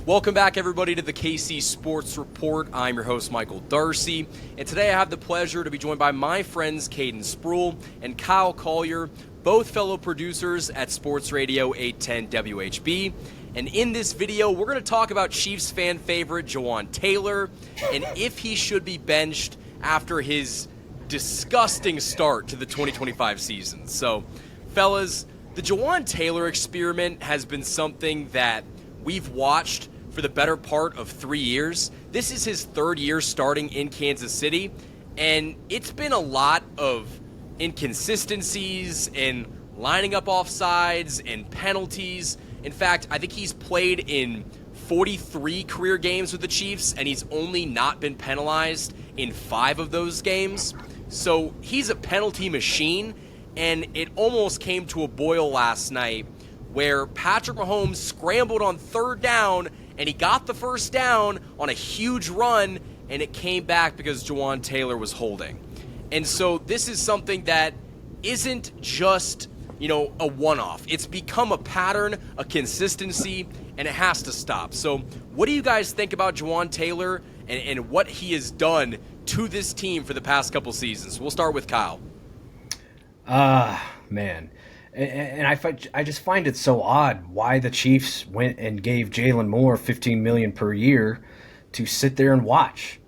Welcome back, everybody, to the KC Sports Report. I'm your host, Michael Darcy, and today I have the pleasure to be joined by my friends Caden Spruill and Kyle Collier, both fellow producers at Sports Radio 810 WHB. And in this video, we're going to talk about Chiefs fan favorite Jawaan Taylor and if he should be benched after his disgusting start to the 2025 season. So, fellas, the Jawaan Taylor experiment has been something that we've watched for the better part of 3 years. This is his third year starting in Kansas City, and it's been a lot of inconsistencies and lining up offsides and penalties. In fact, I think he's played in 43 career games with the Chiefs, and he's only not been penalized in 5 of those games. So he's a penalty machine, and it almost came to a boil last night where Patrick Mahomes scrambled on third down, and he got the first down on a huge run, and it came back because Jawaan Taylor was holding. And so this is something that isn't just, a one-off. It's become a pattern, a consistency, and it has to stop. So what do you guys think about Jawaan Taylor and what he has done to this team for the past couple seasons? We'll start with Kyle. Man. And I just find it so odd why the Chiefs went and gave Jalen Moore $15 million per year to sit there and watch.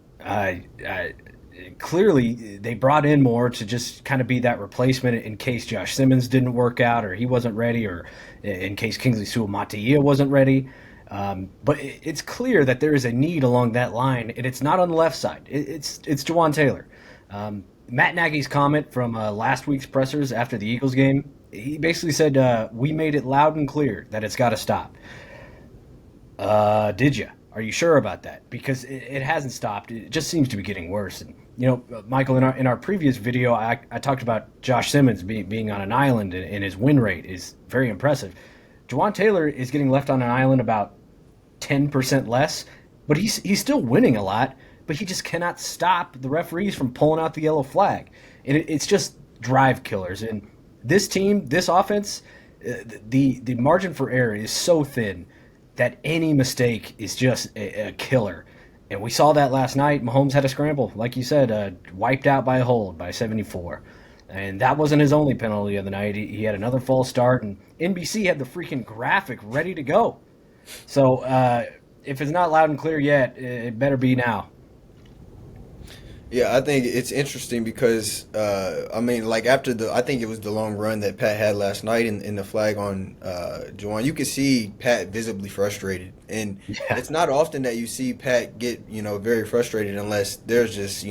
Clearly, they brought in Moore to just kind of be that replacement in case Josh Simmons didn't work out or he wasn't ready, or in case Kingsley Suamataia wasn't ready. But it's clear that there is a need along that line, and it's not on the left side. It's Jawaan Taylor. Matt Nagy's comment from last week's pressers after the Eagles game, he basically said, we made it loud and clear that it's got to stop. Did you? Are you sure about that? Because it hasn't stopped. It just seems to be getting worse. And, Michael, in our previous video, I talked about Josh Simmons being on an island, and his win rate is very impressive. Jawaan Taylor is getting left on an island about 10% less, but he's still winning a lot, but he just cannot stop the referees from pulling out the yellow flag. And it's just drive killers. And this team, this offense, the margin for error is so thin that any mistake is just a killer. And we saw that last night. Mahomes had a scramble, like you said, wiped out by a hold by 74. And that wasn't his only penalty of the night. He had another false start, and NBC had the freaking graphic ready to go. So if it's not loud and clear yet, it better be now. Yeah, I think it's interesting because, I think it was the long run that Pat had last night in the flag on Jawaan, you could see Pat visibly frustrated. And It's not often that you see Pat get, very frustrated unless there's just, I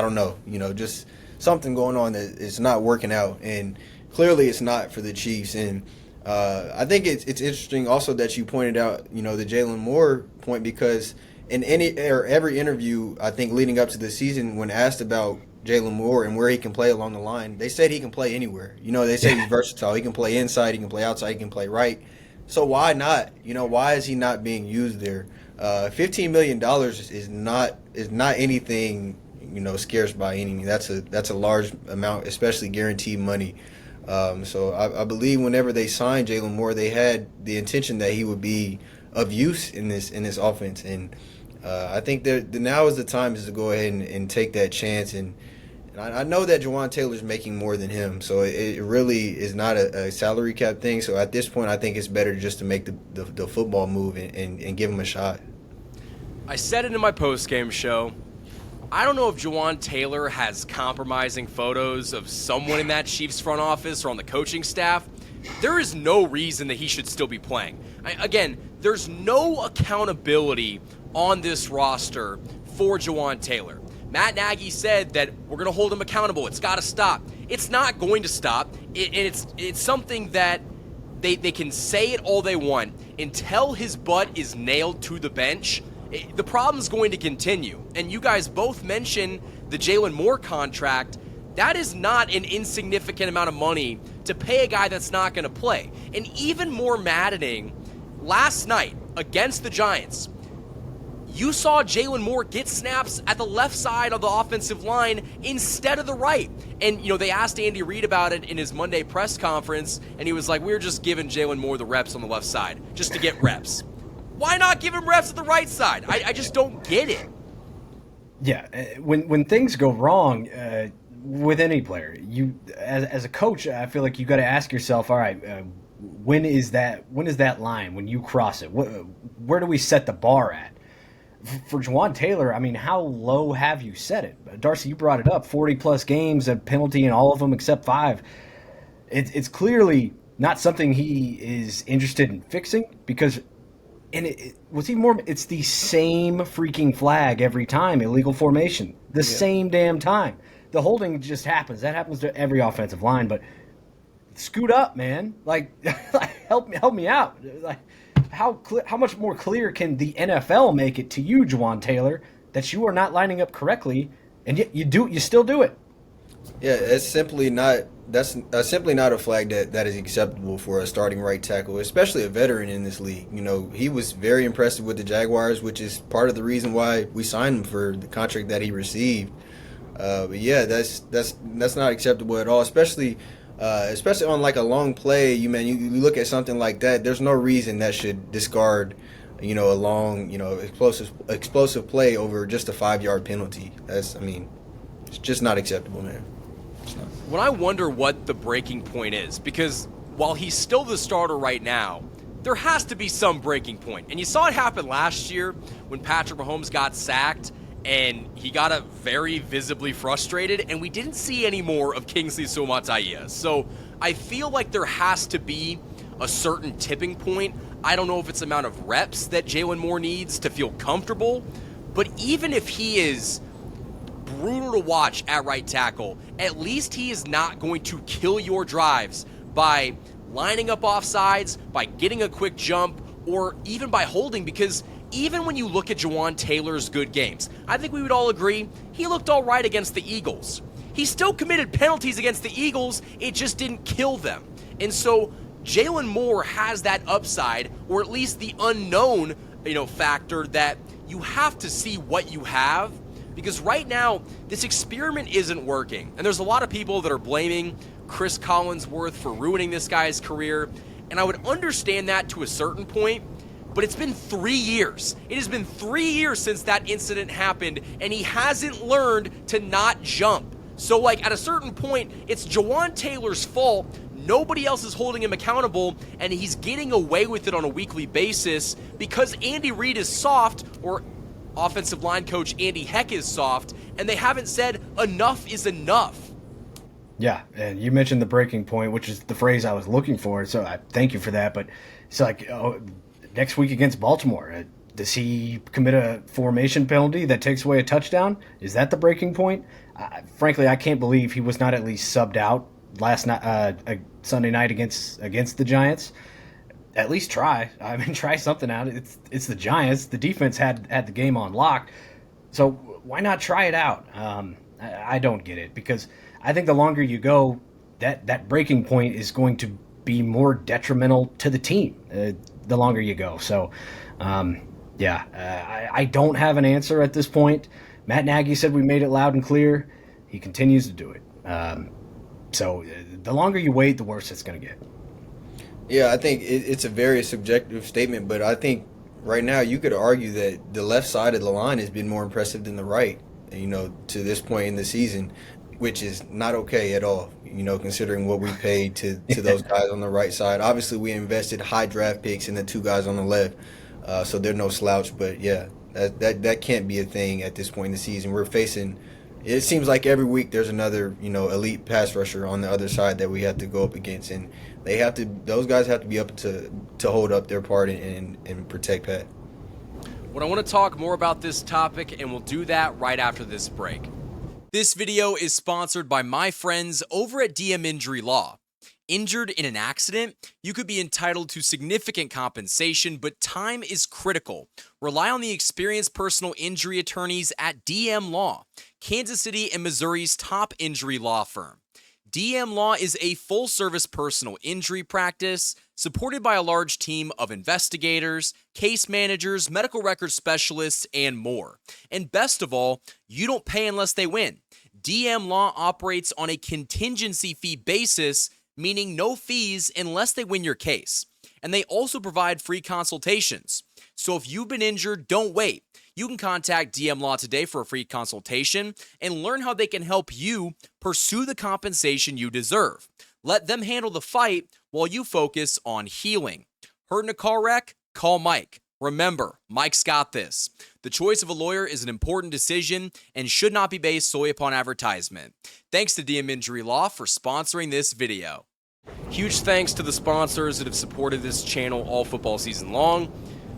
don't know, just something going on that is not working out. And clearly it's not for the Chiefs. And I think it's interesting also that you pointed out, the Jalen Moore point, because in every interview, I think leading up to the season, when asked about Jalen Moore and where he can play along the line, they said he can play anywhere. They say he's versatile. He can play inside, he can play outside, he can play right. So why not? Why is he not being used there? $15 million is not anything, scarce by any means. That's a large amount, especially guaranteed money. So I believe whenever they signed Jalen Moore, they had the intention that he would be of use in this offense, and I think that now is the time to go ahead and take that chance. And I know that Jawaan Taylor's making more than him, so it really is not a salary cap thing. So at this point, I think it's better just to make the football move and give him a shot. I said it in my post-game show. I don't know if Jawaan Taylor has compromising photos of someone in that Chiefs front office or on the coaching staff. There is no reason that he should still be playing. Again, there's no accountability on this roster for Jawaan Taylor. Matt Nagy said that we're going to hold him accountable. It's got to stop. It's not going to stop. It's something that they can say it all they want. Until his butt is nailed to the bench, the problem's going to continue. And you guys both mentioned the Jalen Moore contract. That is not an insignificant amount of money to pay a guy that's not going to play. And even more maddening, last night against the Giants, you saw Jalen Moore get snaps at the left side of the offensive line instead of the right. And, they asked Andy Reid about it in his Monday press conference, and he was like, we're just giving Jalen Moore the reps on the left side just to get reps. Why not give him reps at the right side? I just don't get it. Yeah, when things go wrong with any player, you as a coach, I feel like you got to ask yourself, all right, when is that line when you cross it? Where do we set the bar at? For Jawaan Taylor, I mean, how low have you set it? Darcy, you brought it up, 40-plus games, a penalty in all of them except 5. It's clearly not something he is interested in fixing because it's the same freaking flag every time, illegal formation, the same damn time. The holding just happens. That happens to every offensive line, but scoot up, man. Like, help me out. Like, how much more clear can the NFL make it to you, Jawaan Taylor, that you are not lining up correctly, and yet you still do it? Yeah, it's simply not. That's simply not a flag that is acceptable for a starting right tackle, especially a veteran in this league. You know, he was very impressive with the Jaguars, which is part of the reason why we signed him for the contract that he received. But yeah, that's not acceptable at all, especially on like a long play. You look at something like that. There's no reason that should discard, a long, explosive play over just a 5-yard penalty. It's just not acceptable, man. When I wonder what the breaking point is, because while he's still the starter right now, there has to be some breaking point. And you saw it happen last year when Patrick Mahomes got sacked and he got very visibly frustrated, and we didn't see any more of Kingsley Suamataia. So I feel like there has to be a certain tipping point. I don't know if it's the amount of reps that Jalen Moore needs to feel comfortable, but even if he is brutal to watch at right tackle, at least he is not going to kill your drives by lining up off sides, by getting a quick jump, or even by holding, because even when you look at Jawaan Taylor's good games, I think we would all agree he looked all right against the Eagles. He still committed penalties against the Eagles, it just didn't kill them. And so Jalen Moore has that upside, or at least the unknown, factor that you have to see what you have. Because right now, this experiment isn't working. And there's a lot of people that are blaming Chris Collinsworth for ruining this guy's career. And I would understand that to a certain point. But it's been 3 years. It has been 3 years since that incident happened. And he hasn't learned to not jump. So, at a certain point, it's Jawaan Taylor's fault. Nobody else is holding him accountable. And he's getting away with it on a weekly basis because Andy Reid is soft, or offensive line coach Andy Heck is soft, and they haven't said enough is enough. Yeah, and you mentioned the breaking point, which is the phrase I was looking for, so I thank you for that. But it's next week against Baltimore, does he commit a formation penalty that takes away a touchdown? Is that the breaking point? Frankly, I can't believe he was not at least subbed out last night, Sunday night against the Giants. At least try. Try something out. It's the Giants. The defense had the game on lock. So why not try it out? I don't get it, because I think the longer you go, that breaking point is going to be more detrimental to the team the longer you go. So, I don't have an answer at this point. Matt Nagy said we made it loud and clear. He continues to do it. So the longer you wait, the worse it's going to get. Yeah, I think it's a very subjective statement, but I think right now you could argue that the left side of the line has been more impressive than the right, to this point in the season, which is not okay at all, considering what we paid to those guys on the right side. Obviously, we invested high draft picks in the 2 guys on the left, so they're no slouch, but yeah, that can't be a thing at this point in the season. We're facing, it seems like every week there's another, elite pass rusher on the other side that we have to go up against, and those guys have to be up to hold up their part and protect Pat. When I want to talk more about this topic, and we'll do that right after this break. This video is sponsored by my friends over at DM Injury Law. Injured in an accident, you could be entitled to significant compensation, but time is critical. Rely on the experienced personal injury attorneys at DM Law, Kansas City and Missouri's top injury law firm. DM Law is a full-service personal injury practice supported by a large team of investigators, case managers, medical records specialists, and more. And best of all, you don't pay unless they win. DM Law operates on a contingency fee basis, meaning no fees unless they win your case. And they also provide free consultations. So if you've been injured, don't wait. You can contact DM Law today for a free consultation and learn how they can help you pursue the compensation you deserve. Let them handle the fight while you focus on healing. Hurt in a car wreck? Call Mike. Remember, Mike's got this. The choice of a lawyer is an important decision and should not be based solely upon advertisement. Thanks to DM Injury Law for sponsoring this video. Huge thanks to the sponsors that have supported this channel all football season long.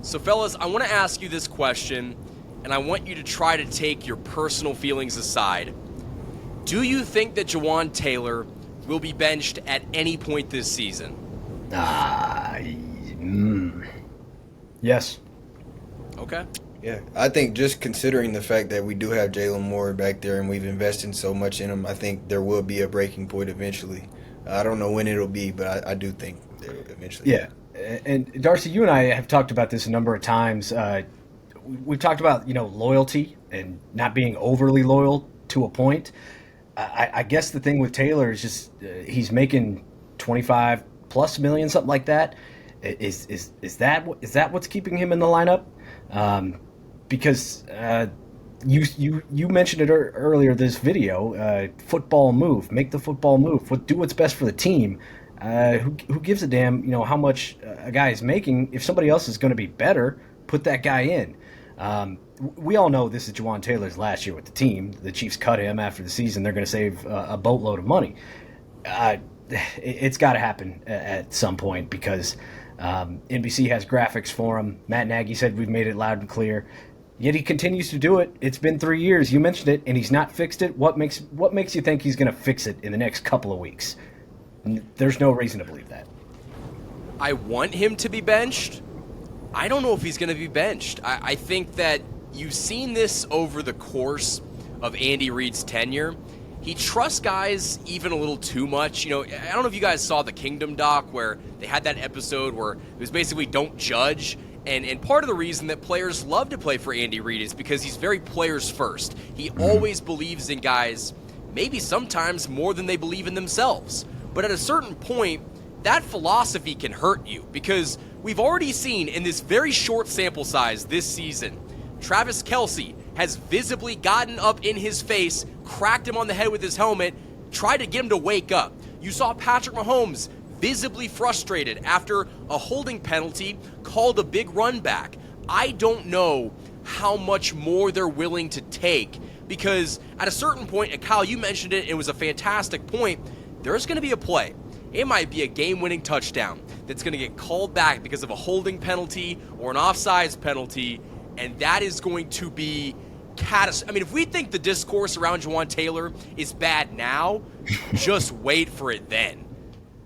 So fellas, I want to ask you this question, and I want you to try to take your personal feelings aside. Do you think that Jawaan Taylor will be benched at any point this season? Yes. Okay. Yeah, I think just considering the fact that we do have Jalen Moore back there and we've invested so much in him, I think there will be a breaking point eventually. I don't know when it'll be, but I do think there eventually. Yeah. And Darcy, you and I have talked about this a number of times. We've talked about, loyalty and not being overly loyal to a point. I guess the thing with Taylor is just he's making 25 plus million, something like that. Is that what's keeping him in the lineup? Because you mentioned it earlier this video. Football move, make the football move. Do what's best for the team. Who gives a damn? How much a guy is making. If somebody else is going to be better, put that guy in. We all know this is Jawaan Taylor's last year with the team. The Chiefs cut him after the season. They're going to save a boatload of money. It's got to happen at some point because NBC has graphics for him. Matt Nagy said we've made it loud and clear. Yet he continues to do it. It's been 3 years. You mentioned it, and he's not fixed it. What makes you think he's going to fix it in the next couple of weeks? There's no reason to believe that. I want him to be benched. I don't know if he's going to be benched. I think that you've seen this over the course of Andy Reid's tenure. He trusts guys even a little too much. I don't know if you guys saw the Kingdom doc where they had that episode where it was basically don't judge. And part of the reason that players love to play for Andy Reid is because he's very players first. He always believes in guys, maybe sometimes more than they believe in themselves. But at a certain point, that philosophy can hurt you because we've already seen in this very short sample size this season, Travis Kelce has visibly gotten up in his face, cracked him on the head with his helmet, tried to get him to wake up. You saw Patrick Mahomes visibly frustrated after a holding penalty called a big run back. I don't know how much more they're willing to take because at a certain point, and Kyle, you mentioned it, it was a fantastic point, there's going to be a play. It might be a game-winning touchdown that's going to get called back because of a holding penalty or an offsides penalty, and that is going to be catastrophic. I mean, if we think the discourse around Jawaan Taylor is bad now, just wait for it then.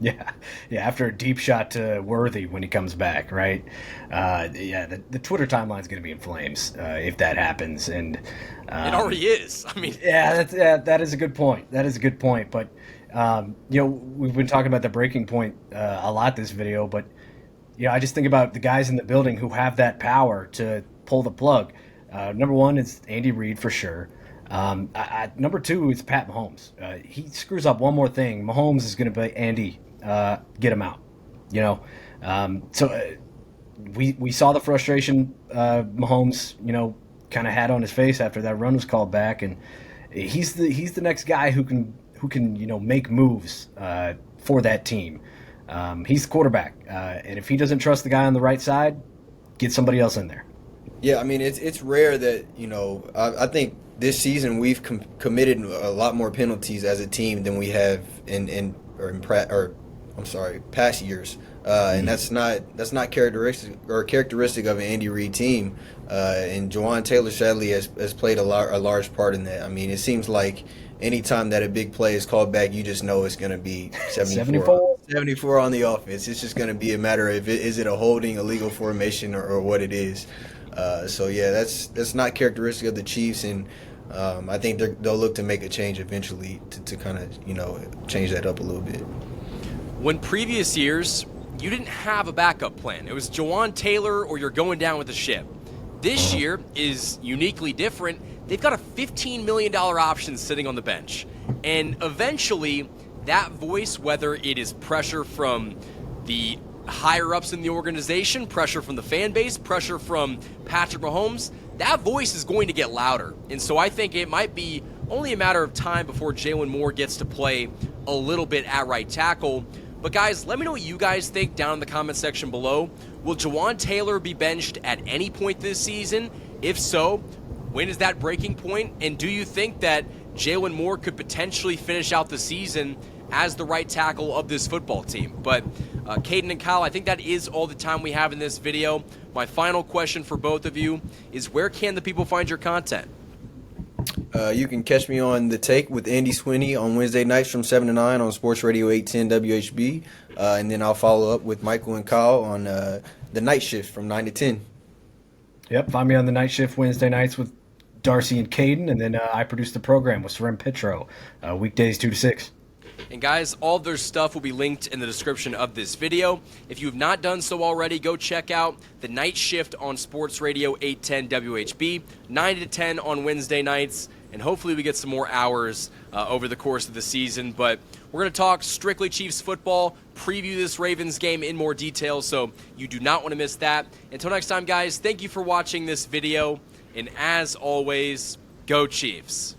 Yeah, after a deep shot to Worthy when he comes back, right? The Twitter timeline is going to be in flames if that happens, and it already is. I mean, that is a good point. That is a good point. But we've been talking about the breaking point a lot this video, but I just think about the guys in the building who have that power to pull the plug. Number one is Andy Reid for sure. Number two is Pat Mahomes. He screws up one more thing. Mahomes is going to be Andy. Get him out. We saw the frustration Mahomes kind of had on his face after that run was called back, and he's the next guy who can make moves for that team. He's the quarterback, and if he doesn't trust the guy on the right side, get somebody else in there. Yeah, I mean it's rare that I think this season we've committed a lot more penalties as a team than we have past years, and that's not characteristic of an Andy Reid team. And Jawaan Taylor sadly has played a large part in that. I mean, it seems like anytime that a big play is called back, you just know it's going to be 74 on the offense. It's just going to be a matter of is it a holding, a legal formation, or what it is. That's not characteristic of the Chiefs, and I think they'll look to make a change eventually to kind of change that up a little bit. When previous years, you didn't have a backup plan. It was Jawaan Taylor or you're going down with the ship. This year is uniquely different. They've got a $15 million option sitting on the bench. And eventually, that voice, whether it is pressure from the higher-ups in the organization, pressure from the fan base, pressure from Patrick Mahomes, that voice is going to get louder. And so I think it might be only a matter of time before Jalen Moore gets to play a little bit at right tackle. But guys, let me know what you guys think down in the comment section below. Will Jawaan Taylor be benched at any point this season? If so, when is that breaking point? And do you think that Jalen Moore could potentially finish out the season as the right tackle of this football team? But Caden and Kyle, I think that is all the time we have in this video. My final question for both of you is, where can the people find your content? You can catch me on The Take with Andy Swinney on Wednesday nights from 7 to 9 on Sports Radio 810 WHB. And then I'll follow up with Michael and Kyle on The Night Shift from 9 to 10. Yep, find me on The Night Shift Wednesday nights with Darcy and Caden, and then I produce the program with Serem Petro, weekdays 2 to 6. And guys, all of their stuff will be linked in the description of this video. If you have not done so already, go check out The Night Shift on Sports Radio 810 WHB, 9 to 10 on Wednesday nights, and hopefully we get some more hours over the course of the season. But we're going to talk strictly Chiefs football, preview this Ravens game in more detail, so you do not want to miss that. Until next time, guys, thank you for watching this video, and as always, go Chiefs.